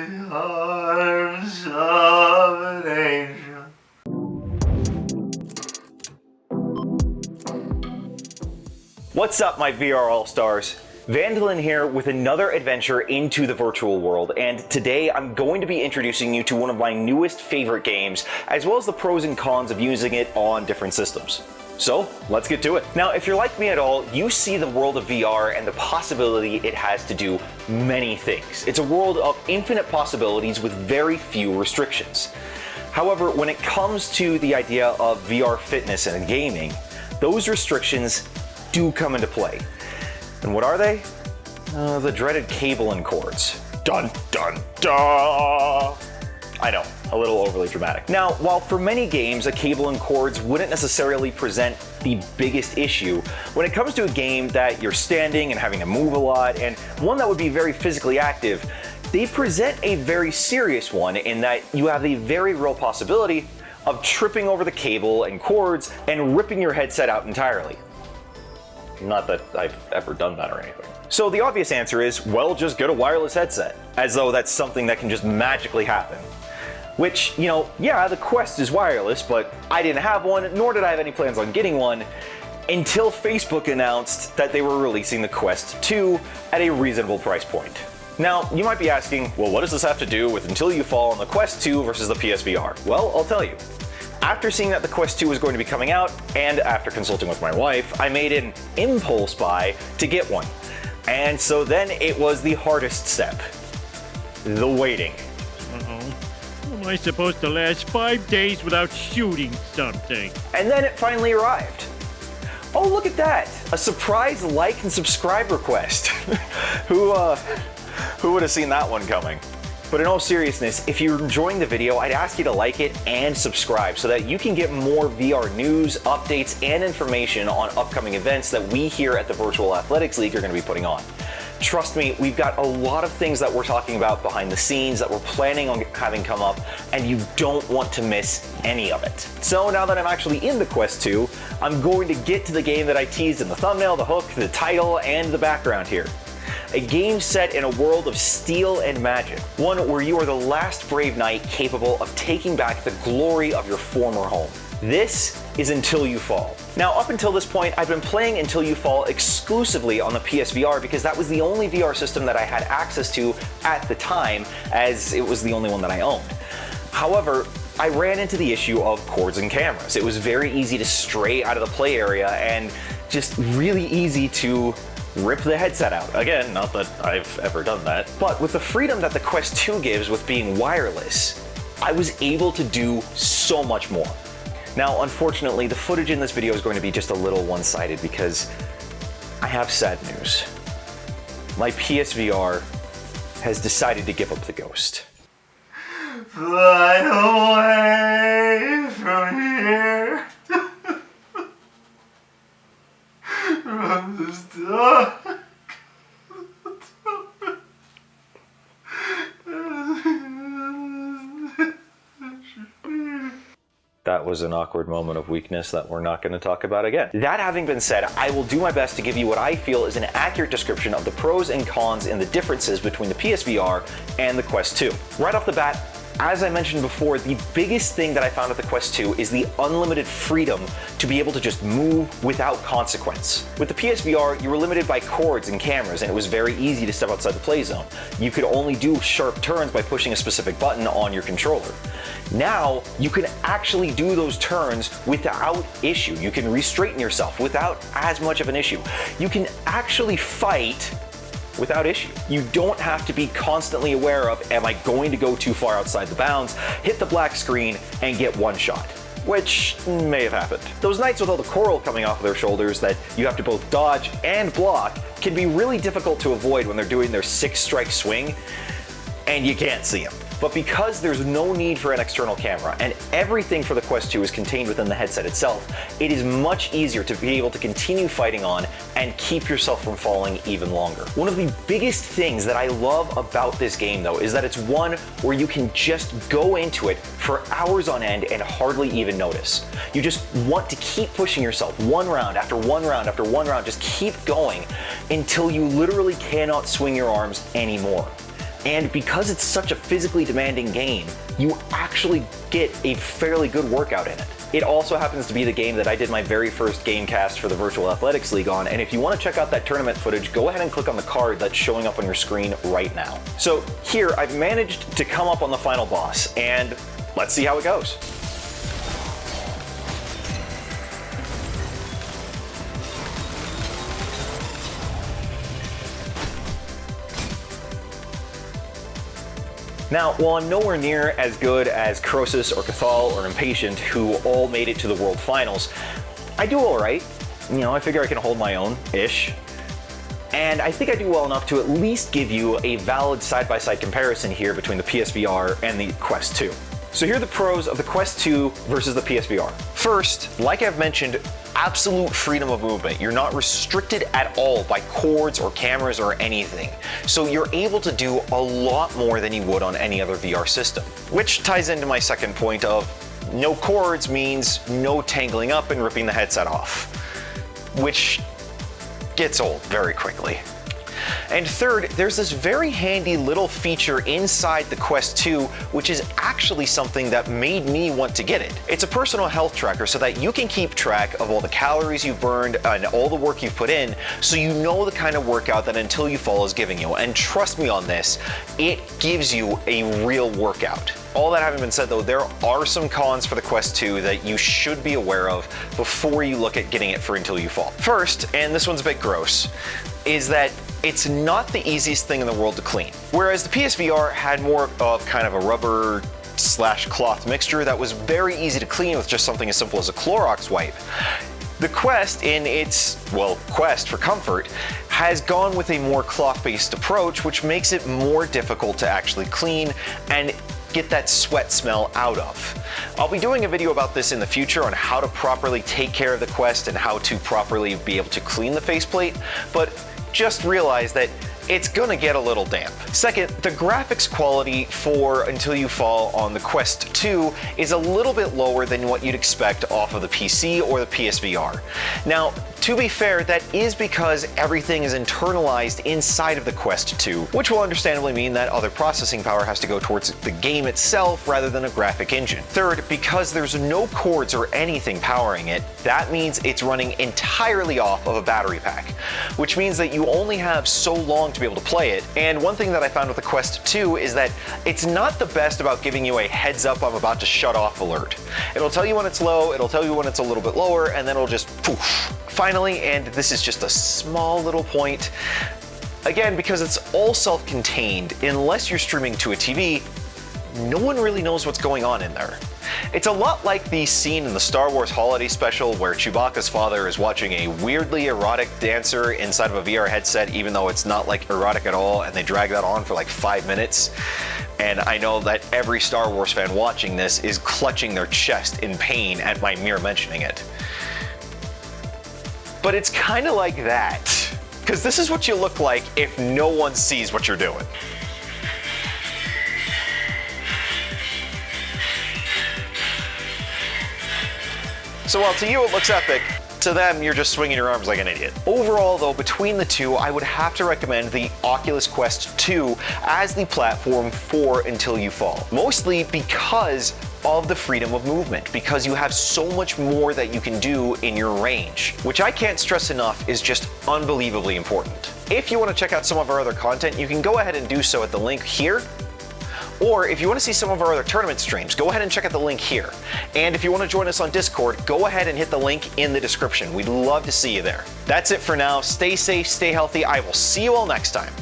the arms of an angel. What's up, my VR All-Stars? Vandlan here with another adventure into the virtual world, and today I'm going to be introducing you to one of my newest favorite games, as well as the pros and cons of using it on different systems. So, let's get to it. Now, if you're like me at all, you see the world of VR and the possibility it has to do many things. It's a world of infinite possibilities with very few restrictions. However, when it comes to the idea of VR fitness and gaming, those restrictions do come into play. And what are they? The dreaded cable and cords. Dun dun dun! I know, a little overly dramatic. Now, while for many games a cable and cords wouldn't necessarily present the biggest issue, when it comes to a game that you're standing and having to move a lot, and one that would be very physically active, they present a very serious one in that you have the very real possibility of tripping over the cable and cords and ripping your headset out entirely. Not that I've ever done that or anything. So the obvious answer is, well, just get a wireless headset, as though that's something that can just magically happen. Which, you know, yeah, the Quest is wireless, but I didn't have one, nor did I have any plans on getting one, until Facebook announced that they were releasing the Quest 2 at a reasonable price point. Now, you might be asking, well, what does this have to do with Until You Fall on the Quest 2 versus the PSVR? Well, I'll tell you. After seeing that the Quest 2 was going to be coming out, and after consulting with my wife, I made an impulse buy to get one. And so then it was the hardest step. The waiting. Am I supposed to last 5 days without shooting something? And then it finally arrived. Oh, look at that! A surprise like and subscribe request. Who would have seen that one coming? But in all seriousness, if you're enjoying the video, I'd ask you to like it and subscribe so that you can get more VR news, updates, and information on upcoming events that we here at the Virtual Athletics League are going to be putting on. Trust me, we've got a lot of things that we're talking about behind the scenes that we're planning on having come up, and you don't want to miss any of it. So now that I'm actually in the Quest 2, I'm going to get to the game that I teased in the thumbnail, the hook, the title, and the background here. A game set in a world of steel and magic, one where you are the last brave knight capable of taking back the glory of your former home. This is Until You Fall. Now, up until this point, I've been playing Until You Fall exclusively on the PSVR because that was the only VR system that I had access to at the time, as it was the only one that I owned. However, I ran into the issue of cords and cameras. It was very easy to stray out of the play area and just really easy to rip the headset out. Again, not that I've ever done that. But with the freedom that the Quest 2 gives with being wireless, I was able to do so much more. Now, unfortunately, the footage in this video is going to be just a little one-sided because I have sad news. My PSVR has decided to give up the ghost. Fly away from here. From this dark. That was an awkward moment of weakness that we're not going to talk about again. That having been said, I will do my best to give you what I feel is an accurate description of the pros and cons and the differences between the PSVR and the Quest 2. Right off the bat, as I mentioned before, the biggest thing that I found with the Quest 2 is the unlimited freedom to be able to just move without consequence. With the PSVR, you were limited by cords and cameras, and it was very easy to step outside the play zone. You could only do sharp turns by pushing a specific button on your controller. Now, you can actually do those turns without issue. You can re-straighten yourself without as much of an issue. You can actually fight without issue. You don't have to be constantly aware of, am I going to go too far outside the bounds, hit the black screen, and get one shot, which may have happened. Those knights with all the coral coming off of their shoulders that you have to both dodge and block can be really difficult to avoid when they're doing their 6-strike swing, and you can't see them. But because there's no need for an external camera and everything for the Quest 2 is contained within the headset itself, it is much easier to be able to continue fighting on and keep yourself from falling even longer. One of the biggest things that I love about this game though is that it's one where you can just go into it for hours on end and hardly even notice. You just want to keep pushing yourself one round after one round after one round, just keep going until you literally cannot swing your arms anymore. And because it's such a physically demanding game, you actually get a fairly good workout in it. It also happens to be the game that I did my very first game cast for the Virtual Athletics League on, and if you want to check out that tournament footage, go ahead and click on the card that's showing up on your screen right now. So here, I've managed to come up on the final boss, and let's see how it goes. Now, while I'm nowhere near as good as Croesus or Cathal or Impatient, who all made it to the World Finals, I do alright. You know, I figure I can hold my own-ish. And I think I do well enough to at least give you a valid side-by-side comparison here between the PSVR and the Quest 2. So here are the pros of the Quest 2 versus the PSVR. First, like I've mentioned, absolute freedom of movement. You're not restricted at all by cords or cameras or anything. So you're able to do a lot more than you would on any other VR system. Which ties into my second point of no cords means no tangling up and ripping the headset off, which gets old very quickly. And third, there's this very handy little feature inside the Quest 2, which is actually something that made me want to get it. It's a personal health tracker so that you can keep track of all the calories you've burned and all the work you've put in, so you know the kind of workout that Until You Fall is giving you. And trust me on this, it gives you a real workout. All that having been said though, there are some cons for the Quest 2 that you should be aware of before you look at getting it for Until You Fall. First, and this one's a bit gross, is that it's not the easiest thing in the world to clean. Whereas the PSVR had more of kind of a rubber / cloth mixture that was very easy to clean with just something as simple as a Clorox wipe. The Quest, in its, well, quest for comfort, has gone with a more cloth-based approach, which makes it more difficult to actually clean and get that sweat smell out of. I'll be doing a video about this in the future on how to properly take care of the Quest and how to properly be able to clean the faceplate, but just realize that it's gonna get a little damp. Second, the graphics quality for Until You Fall on the Quest 2 is a little bit lower than what you'd expect off of the PC or the PSVR. Now, to be fair, that is because everything is internalized inside of the Quest 2, which will understandably mean that other processing power has to go towards the game itself rather than a graphic engine. Third, because there's no cords or anything powering it, that means it's running entirely off of a battery pack, which means that you only have so long to be able to play it. And one thing that I found with the Quest 2 is that it's not the best about giving you a heads up I'm about to shut off alert. It'll tell you when it's low, it'll tell you when it's a little bit lower, and then it'll just poof. Finally, and this is just a small little point, again, because it's all self-contained, unless you're streaming to a TV, no one really knows what's going on in there. It's a lot like the scene in the Star Wars Holiday Special where Chewbacca's father is watching a weirdly erotic dancer inside of a VR headset, even though it's not like erotic at all, and they drag that on for like 5 minutes. And I know that every Star Wars fan watching this is clutching their chest in pain at my mere mentioning it. But it's kind of like that, because this is what you look like if no one sees what you're doing. So while to you it looks epic, to them you're just swinging your arms like an idiot. Overall though, between the two, I would have to recommend the Oculus Quest 2 as the platform for Until You Fall. Mostly because of the freedom of movement, because you have so much more that you can do in your range, which I can't stress enough is just unbelievably important. If you want to check out some of our other content, you can go ahead and do so at the link here. Or if you want to see some of our other tournament streams, go ahead and check out the link here. And if you want to join us on Discord, go ahead and hit the link in the description. We'd love to see you there. That's it for now. Stay safe, stay healthy. I will see you all next time.